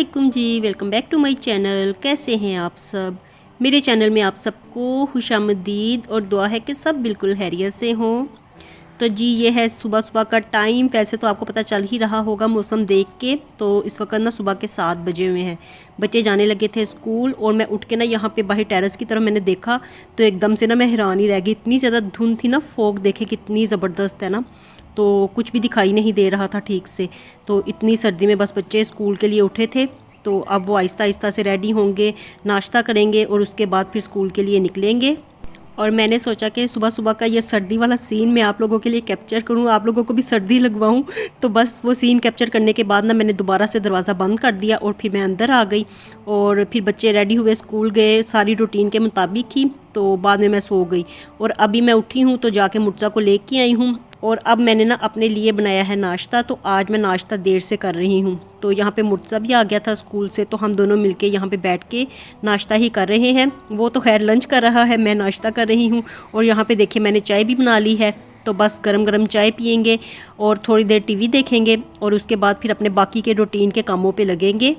अस्सलामुअलैकुम जी, welcome back to my channel. कैसे हैं आप सब? मेरे चैनल में आप सबको खुशामदीद और दुआ है कि सब बिल्कुल खैरियत से हों। तो जी ये है सुबह सुबह का टाइम। वैसे तो आपको पता चल ही रहा होगा मौसम देख के। तो इस वक्त ना सुबह के 7 बजे हुए हैं, बच्चे जाने लगे थे स्कूल और मैं उठ के ना यहाँ पे बाहर टेरेस की तरफ मैंने देखा तो एकदम से ना मैं हैरान ही रह गई। इतनी ज़्यादा धुंध थी ना, फॉग देखे कितनी ज़बरदस्त है ना, तो कुछ भी दिखाई नहीं दे रहा था ठीक से। तो इतनी सर्दी में बस बच्चे स्कूल के लिए उठे थे, तो अब वो आहिस्ता आहिस्ता से रेडी होंगे, नाश्ता करेंगे और उसके बाद फिर स्कूल के लिए निकलेंगे। और मैंने सोचा कि सुबह सुबह का ये सर्दी वाला सीन मैं आप लोगों के लिए कैप्चर करूँ, आप लोगों को भी सर्दी लगवाऊँ। तो बस वो सीन कैप्चर करने के बाद ना मैंने दोबारा से दरवाज़ा बंद कर दिया और फिर मैं अंदर आ गई और फिर बच्चे रेडी हुए, स्कूल गए सारी रूटीन के मुताबिक ही। तो बाद में मैं सो गई और अभी मैं उठी हूँ तो जाके मुर्जा को लेके आई हूँ और अब मैंने ना अपने लिए बनाया है नाश्ता। तो आज मैं नाश्ता देर से कर रही हूँ। तो यहाँ पे मुर्जा भी आ गया था स्कूल से, तो हम दोनों मिलके यहाँ पे बैठ के नाश्ता ही कर रहे हैं। वो तो खैर लंच कर रहा है, मैं नाश्ता कर रही हूँ। और यहाँ पे देखिए मैंने चाय भी बना ली है, तो बस गरम गरम चाय पियेंगे और थोड़ी देर टीवी देखेंगे और उसके बाद फिर अपने बाकी के रूटीन के कामों पर लगेंगे।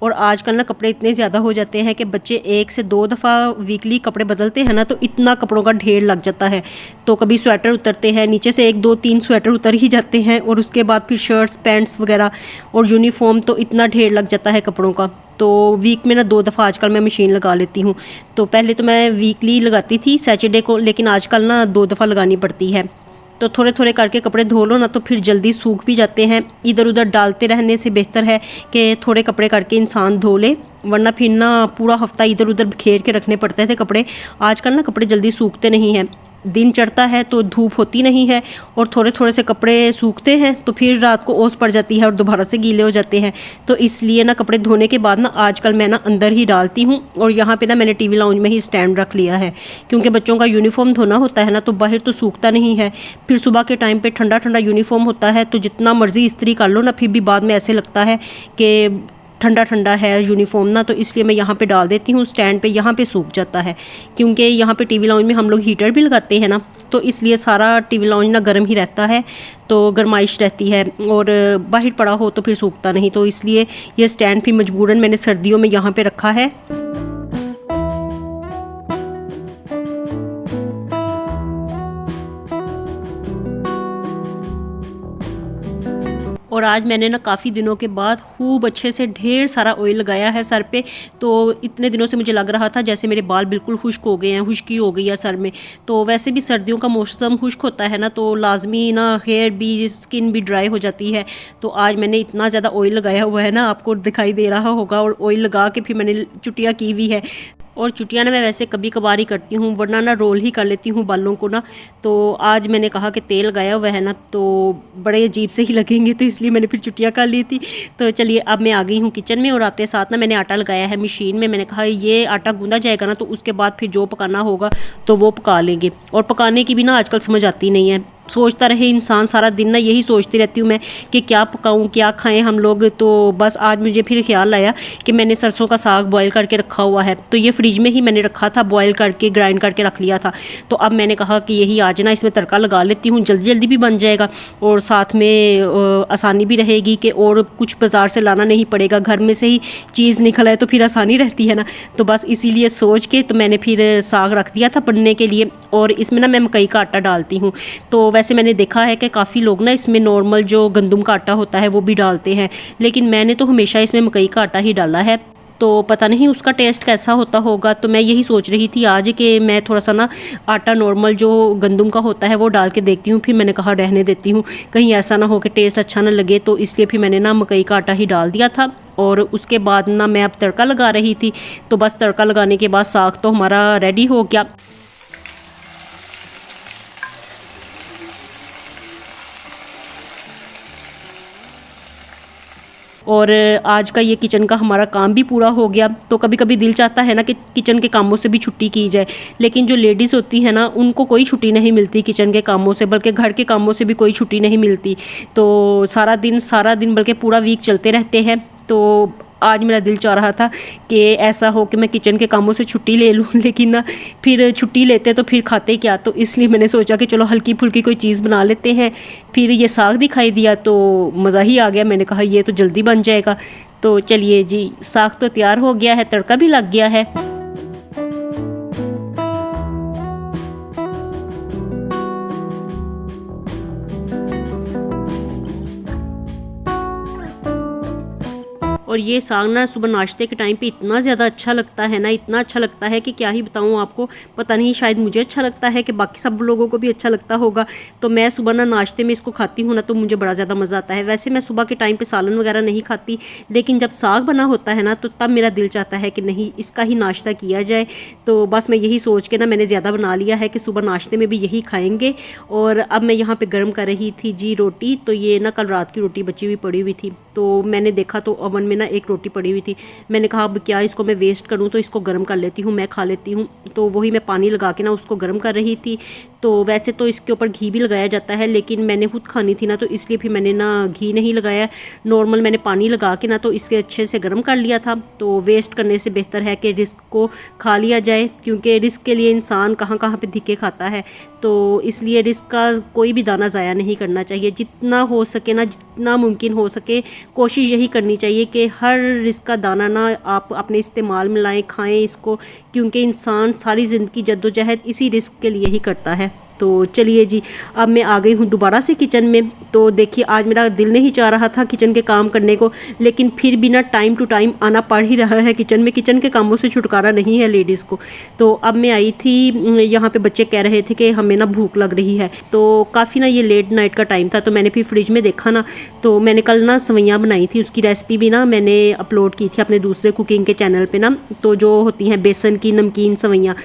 और आजकल ना कपड़े इतने ज़्यादा हो जाते हैं कि बच्चे 1 से 2 दफ़ा वीकली कपड़े बदलते हैं ना, तो इतना कपड़ों का ढेर लग जाता है। तो कभी स्वेटर उतरते हैं, नीचे से 1 2 3 स्वेटर उतर ही जाते हैं और उसके बाद फिर शर्ट्स पैंट्स वगैरह और यूनिफॉर्म, तो इतना ढेर लग जाता है कपड़ों का। तो वीक में ना 2 दफ़ा आजकल मैं मशीन लगा लेती हूँ। तो पहले तो मैं वीकली लगाती थी सैटरडे को, लेकिन आजकल ना 2 दफ़ा लगानी पड़ती है। तो थोड़े थोड़े करके कपड़े धो लो ना तो फिर जल्दी सूख भी जाते हैं। इधर उधर डालते रहने से बेहतर है कि थोड़े कपड़े करके इंसान धो ले, वरना फिर ना पूरा हफ्ता इधर उधर बिखेर के रखने पड़ते थे कपड़े। आजकल ना कपड़े जल्दी सूखते नहीं हैं, दिन चढ़ता है तो धूप होती नहीं है और थोड़े थोड़े से कपड़े सूखते हैं तो फिर रात को ओस पड़ जाती है और दोबारा से गीले हो जाते हैं। तो इसलिए ना कपड़े धोने के बाद ना आजकल मैं ना अंदर ही डालती हूँ। और यहाँ पे ना मैंने टीवी लाउंज में ही स्टैंड रख लिया है, क्योंकि बच्चों का यूनिफॉर्म धोना होता है ना, तो बाहर तो सूखता नहीं है। फिर सुबह के टाइम पे ठंडा ठंडा यूनिफॉर्म होता है तो जितना मर्जी इस्त्री कर लो ना, फिर भी बाद में ऐसे लगता है कि ठंडा ठंडा है यूनिफॉर्म ना। तो इसलिए मैं यहाँ पे डाल देती हूँ स्टैंड पे, यहाँ पे सूख जाता है। क्योंकि यहाँ पे टीवी लाउंज में हम लोग हीटर भी लगाते हैं ना, तो इसलिए सारा टीवी लाउंज ना गर्म ही रहता है, तो गर्माइश रहती है और बाहर पड़ा हो तो फिर सूखता नहीं। तो इसलिए ये स्टैंड फिर मजबूरन मैंने सर्दियों में यहाँ पे रखा है। और आज मैंने ना काफ़ी दिनों के बाद खूब अच्छे से ढेर सारा ऑयल लगाया है सर पे। तो इतने दिनों से मुझे लग रहा था जैसे मेरे बाल बिल्कुल खुश्क हो गए हैं, खुश्की हो गई है सर में। तो वैसे भी सर्दियों का मौसम खुश्क होता है ना, तो लाजमी ना हेयर भी स्किन भी ड्राई हो जाती है। तो आज मैंने इतना ज़्यादा ऑयल लगाया हुआ है ना, आपको दिखाई दे रहा होगा। और ऑयल लगा के फिर मैंने चुटिया की हुई है। और चुटिया ना मैं वैसे कभी कभार ही करती हूँ, वरना ना रोल ही कर लेती हूँ बालों को ना। तो आज मैंने कहा कि तेल लगाया हुआ है ना तो बड़े अजीब से ही लगेंगे, तो इसलिए मैंने फिर चुटिया कर ली थी। तो चलिए अब मैं आ गई हूँ किचन में और आते साथ ना मैंने आटा लगाया है मशीन में। मैंने कहा ये आटा गूंदा जाएगा ना तो उसके बाद फिर जो पकाना होगा तो वो पका लेंगे। और पकाने की भी ना आजकल समझ आती नहीं है, सोचता रहे इंसान सारा दिन ना, यही सोचती रहती हूँ मैं कि क्या पकाऊँ क्या खाएं हम लोग। तो बस आज मुझे फिर ख्याल आया कि मैंने सरसों का साग बॉयल करके रखा हुआ है, तो ये फ्रिज में ही मैंने रखा था, बॉयल करके ग्राइंड करके रख लिया था। तो अब मैंने कहा कि यही आज ना इसमें तड़का लगा लेती हूँ, जल्दी जल्दी भी बन जाएगा और साथ में आसानी भी रहेगी कि और कुछ बाज़ार से लाना नहीं पड़ेगा, घर में से ही चीज़ निकल आए तो फिर आसानी रहती है ना। तो बस इसीलिए सोच के तो मैंने फिर साग रख दिया था बनने के लिए। और इसमें ना मैं मकई का आटा डालती हूँ। तो वैसे मैंने देखा है कि काफ़ी लोग ना इसमें नॉर्मल जो गंदम का आटा होता है वो भी डालते हैं, लेकिन मैंने तो हमेशा इसमें मकई का आटा ही डाला है। तो पता नहीं उसका टेस्ट कैसा होता होगा। तो मैं यही सोच रही थी आज कि मैं थोड़ा सा ना आटा नॉर्मल जो गंदम का होता है वो डाल के देखती हूँ। फिर मैंने कहा रहने देती हूँ, कहीं ऐसा ना हो कि टेस्ट अच्छा ना लगे। तो इसलिए फिर मैंने ना मकई का आटा ही डाल दिया था। और उसके बाद ना मैं अब तड़का लगा रही थी। तो बस तड़का लगाने के बाद साग तो हमारा रेडी हो गया। और आज का ये किचन का हमारा काम भी पूरा हो गया। तो कभी कभी दिल चाहता है ना कि किचन के कामों से भी छुट्टी की जाए, लेकिन जो लेडीज़ होती है ना उनको कोई छुट्टी नहीं मिलती किचन के कामों से, बल्कि घर के कामों से भी कोई छुट्टी नहीं मिलती। तो सारा दिन बल्कि पूरा वीक चलते रहते हैं। तो आज मेरा दिल चाह रहा था कि ऐसा हो कि मैं किचन के कामों से छुट्टी ले लूँ, लेकिन ना फिर छुट्टी लेते तो फिर खाते क्या, तो इसलिए मैंने सोचा कि चलो हल्की फुल्की कोई चीज़ बना लेते हैं। फिर ये साग दिखाई दिया तो मज़ा ही आ गया, मैंने कहा ये तो जल्दी बन जाएगा। तो चलिए जी, साग तो तैयार हो गया है, तड़का भी लग गया है। और ये साग ना सुबह नाश्ते के टाइम पे इतना ज़्यादा अच्छा लगता है ना, इतना अच्छा लगता है कि क्या ही बताऊँ आपको। पता नहीं, शायद मुझे अच्छा लगता है कि बाकी सब लोगों को भी अच्छा लगता होगा। तो मैं सुबह ना नाश्ते में इसको खाती हूँ ना, तो मुझे बड़ा ज़्यादा मज़ा आता है। वैसे मैं सुबह के टाइम पे सालन वगैरह नहीं खाती, लेकिन जब साग बना होता है ना, तो तब मेरा दिल चाहता है कि नहीं, इसका ही नाश्ता किया जाए। तो बस मैं यही सोच के ना मैंने ज़्यादा बना लिया है कि सुबह नाश्ते में भी यही खाएँगे। और अब मैं यहाँ पर गर्म कर रही थी जी रोटी। तो ये ना कल रात की रोटी बची हुई पड़ी हुई थी, तो मैंने देखा तो ओवन में ना एक रोटी पड़ी हुई थी। मैंने कहा अब क्या इसको मैं वेस्ट करूं, तो इसको गर्म कर लेती हूं, मैं खा लेती हूं। तो वही मैं पानी लगा के ना उसको गर्म कर रही थी। तो वैसे तो इसके ऊपर घी भी लगाया जाता है, लेकिन मैंने खुद खानी थी ना, तो इसलिए फिर मैंने ना घी नहीं लगाया। नॉर्मल मैंने पानी लगा के ना तो इसके अच्छे से गर्म कर लिया था। तो वेस्ट करने से बेहतर है कि रिस्क को खा लिया जाए, क्योंकि रिस्क के लिए इंसान कहाँ कहाँ पे धिक्के खाता है। तो इसलिए रिस्क का कोई भी दाना ज़ाया नहीं करना चाहिए। जितना हो सके ना, जितना मुमकिन हो सके, कोशिश यही करनी चाहिए कि हर रिस्क का दाना ना आप अपने इस्तेमाल में लाएं, खाएं इसको, क्योंकि इंसान सारी ज़िंदगी जद्दोजहद इसी रिस्क के लिए ही करता है। तो चलिए जी, अब मैं आ गई हूँ दोबारा से किचन में। तो देखिए, आज मेरा दिल नहीं चाह रहा था किचन के काम करने को, लेकिन फिर भी ना टाइम टू टाइम आना पड़ ही रहा है किचन में। किचन के कामों से छुटकारा नहीं है लेडीज़ को। तो अब मैं आई थी, यहाँ पे बच्चे कह रहे थे कि हमें ना भूख लग रही है। तो काफ़ी ना ये लेट नाइट का टाइम था, तो मैंने फिर फ्रिज में देखा ना, तो मैंने कल ना सवैयाँ बनाई थी। उसकी रेसिपी भी ना मैंने अपलोड की थी अपने दूसरे कुकिंग के चैनल पर ना। तो जो होती हैं बेसन की नमकीन सवैयाँ,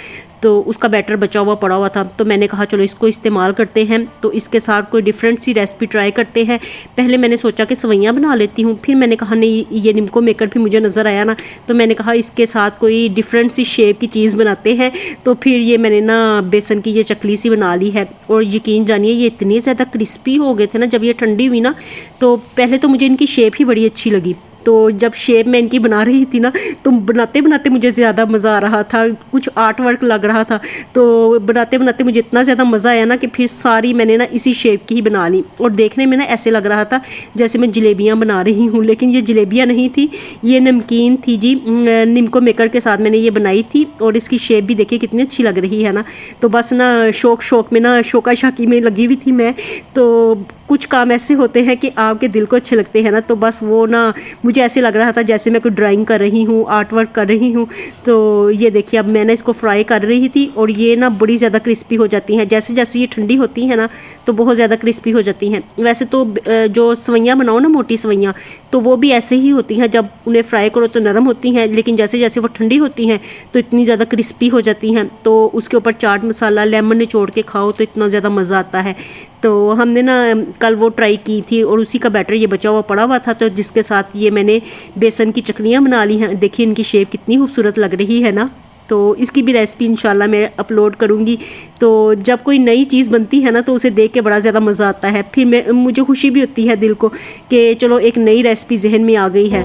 तो उसका बैटर बचा हुआ पड़ा हुआ था। तो मैंने कहा चलो इसको इस्तेमाल करते हैं, तो इसके साथ कोई डिफरेंट सी रेसिपी ट्राई करते हैं। पहले मैंने सोचा कि सवैयाँ बना लेती हूँ, फिर मैंने कहा नहीं, ये निम्को मेकर भी मुझे नज़र आया ना, तो मैंने कहा इसके साथ कोई डिफरेंट सी शेप की चीज़ बनाते हैं। तो फिर ये मैंने ना बेसन की ये चकली सी बना ली है। और यकीन जानिए, ये इतनी ज़्यादा क्रिस्पी हो गए थे ना जब ये ठंडी हुई ना, तो पहले तो मुझे इनकी शेप ही बड़ी अच्छी लगी। तो जब शेप मैं इनकी बना रही थी ना, तो बनाते बनाते मुझे ज़्यादा मज़ा आ रहा था, कुछ आर्ट वर्क लग रहा था। तो बनाते बनाते मुझे इतना ज़्यादा मज़ा आया ना कि फिर सारी मैंने ना इसी शेप की ही बना ली। और देखने में ना ऐसे लग रहा था जैसे मैं जलेबियाँ बना रही हूँ, लेकिन ये जलेबियाँ नहीं थी, ये नमकीन थी जी। निम्को मेकर के साथ मैंने ये बनाई थी। और इसकी शेप भी देखिए कितनी अच्छी लग रही है ना। तो बस ना शौक में ना शौका शाकी में लगी हुई थी मैं। तो कुछ काम ऐसे होते हैं कि आपके दिल को अच्छे लगते हैं ना, तो बस वो ना मुझे ऐसे लग रहा था जैसे मैं कोई ड्राइंग कर रही हूँ, आर्ट वर्क कर रही हूँ। तो ये देखिए, अब मैंने इसको फ्राई कर रही थी, और ये ना बड़ी ज़्यादा क्रिस्पी हो जाती हैं। जैसे जैसे ये ठंडी होती हैं ना, तो बहुत ज़्यादा क्रिस्पी हो जाती हैं। वैसे तो जो सवैयाँ बनाओ ना, मोटी सवैयाँ, तो वो भी ऐसे ही होती हैं। जब उन्हें फ्राई करो तो नरम होती हैं, लेकिन जैसे जैसे वो ठंडी होती हैं तो इतनी ज़्यादा क्रिस्पी हो जाती हैं। तो उसके ऊपर चाट मसाला, लेमन निचोड़ के खाओ तो इतना ज़्यादा मज़ा आता है। तो हमने ना कल वो ट्राई की थी, और उसी का बैटर ये बचा हुआ पड़ा हुआ था, तो जिसके साथ ये मैंने बेसन की चकलियाँ बना ली हैं। देखिए इनकी शेप कितनी खूबसूरत लग रही है ना। तो इसकी भी रेसिपी इंशाल्लाह मैं अपलोड करूँगी। तो जब कोई नई चीज़ बनती है ना, तो उसे देख के बड़ा ज़्यादा मज़ा आता है। फिर मुझे खुशी भी होती है दिल को कि चलो एक नई रेसिपी जहन में आ गई है।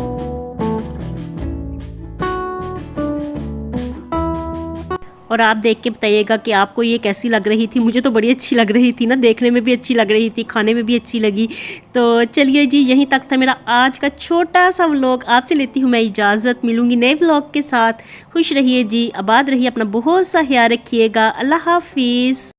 और आप देख के बताइएगा कि आपको ये कैसी लग रही थी। मुझे तो बड़ी अच्छी लग रही थी ना, देखने में भी अच्छी लग रही थी, खाने में भी अच्छी लगी। तो चलिए जी, यहीं तक था मेरा आज का छोटा सा व्लॉग। आपसे लेती हूँ मैं इजाज़त, मिलूँगी नए व्लॉग के साथ। खुश रहिए जी, आबाद रहिए, अपना बहुत सा ख्याल रखिएगा। अल्लाह हाफिज़।